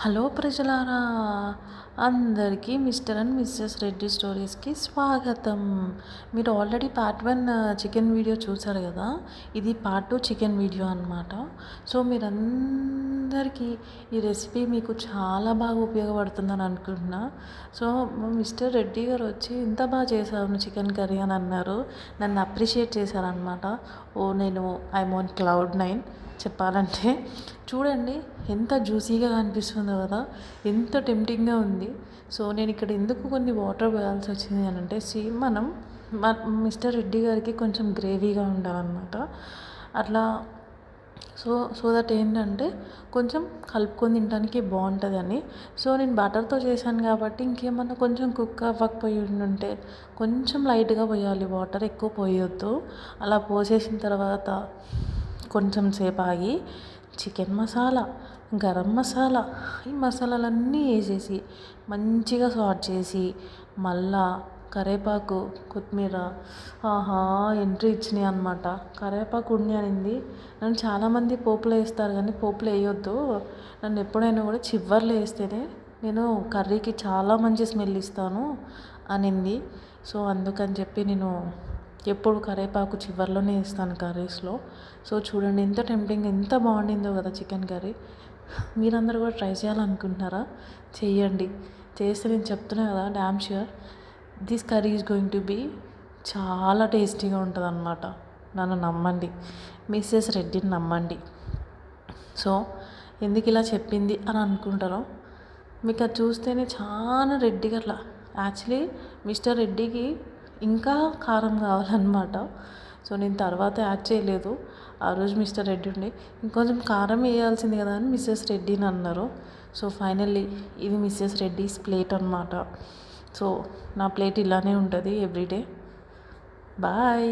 Hello ప్రజలారా, అందరికీ mister and missus Reddy స్టోరీస్కి స్వాగతం. మీరు ఆల్రెడీ పార్ట్ 1 చికెన్ వీడియో చూసారు కదా. ఇది పార్ట్ 2 చికెన్ వీడియో అనమాట. సో మీరందరికీ ఈ రెసిపీ మీకు చాలా బాగా ఉపయోగపడుతుందని అనుకుంటున్నా. సో మిస్టర్ రెడ్డి గారు వచ్చి ఇంత బాగా చేశారు చికెన్ కర్రీ అని అన్నారు. నన్ను అప్రిషియేట్ చేశారనమాట. నేను ఐఎమ్ ఆన్ క్లౌడ్ 9 చెప్పాలంటే. చూడండి ఎంత జ్యూసీగా కనిపిస్తుందో కదా, ఎంత టెంప్టింగ్గా ఉంది. సో నేను ఇక్కడ ఎందుకు కొన్ని వాటర్ పోయాల్సి వచ్చింది అని అంటే, మనం మిస్టర్ రెడ్డి గారికి కొంచెం గ్రేవీగా ఉండాలన్నమాట. అట్లా సో దట్ ఏంటంటే కొంచెం కలుపుకొని తినడానికి బాగుంటుందని. సో నేను బటర్తో చేశాను కాబట్టి ఇంకేమన్నా కొంచెం కుక్ అవ్వకపోయి ఉంటే కొంచెం లైట్గా పోయాలి వాటర్, ఎక్కువ పోయొద్దు. అలా పోసేసిన తర్వాత కొంచెం సేపు ఆగి చికెన్ మసాలా, గరం మసాలా, ఈ మసాలాలన్నీ వేసేసి మంచిగా సాట్ చేసి మళ్ళా కరివేపాకు, కొత్తిమీర ఎంట్రీ ఇచ్చినాయి అనమాట. కరివేపాకు ఉండి అనింది. నన్ను చాలామంది పోపులో వేస్తారు కానీ పోపులో వేయొద్దు, నన్ను ఎప్పుడైనా కూడా చివర్లో వేస్తేనే నేను కర్రీకి చాలా మంచి స్మెల్ ఇస్తాను అనింది. సో అందుకని చెప్పి నేను ఎప్పుడు కరివేపాకు చివర్లోనే వేస్తాను కర్రీస్లో. సో చూడండి ఎంత టెంప్టింగ్, ఎంత బాగుండిందో కదా చికెన్ కర్రీ. మీరందరూ కూడా ట్రై చేయాలనుకుంటున్నారా? చెయ్యండి. చేస్తే నేను చెప్తున్నా కదా, damn sure this curry is going to be చాలా టేస్టీగా ఉంటుంది అన్నమాట. నన్ను నమ్మండి, మిస్సెస్ రెడ్డిని నమ్మండి. సో ఎందుకు ఇలా చెప్పింది అని అనుకుంటారో, మీకు అది చూస్తేనే చాలా రెడ్డిగా అట్లా. యాక్చువల్లీ మిస్టర్ రెడ్డికి ఇంకా కారం కావాలన్నమాట. సో నేను తర్వాత యాడ్ చేయలేదు. ఆ రోజు మిస్టర్ రెడ్డి ఉండి ఇంకొంచెం కారం వేయాల్సింది కదా అని మిస్సెస్ రెడ్డిని అన్నారు. సో ఫైనల్లీ ఇది మిస్సెస్ రెడ్డిస్ ప్లేట్ అన్నమాట. సో నా ప్లేట్ ఇలానే ఉంటుంది ఎవ్రీడే. బాయ్.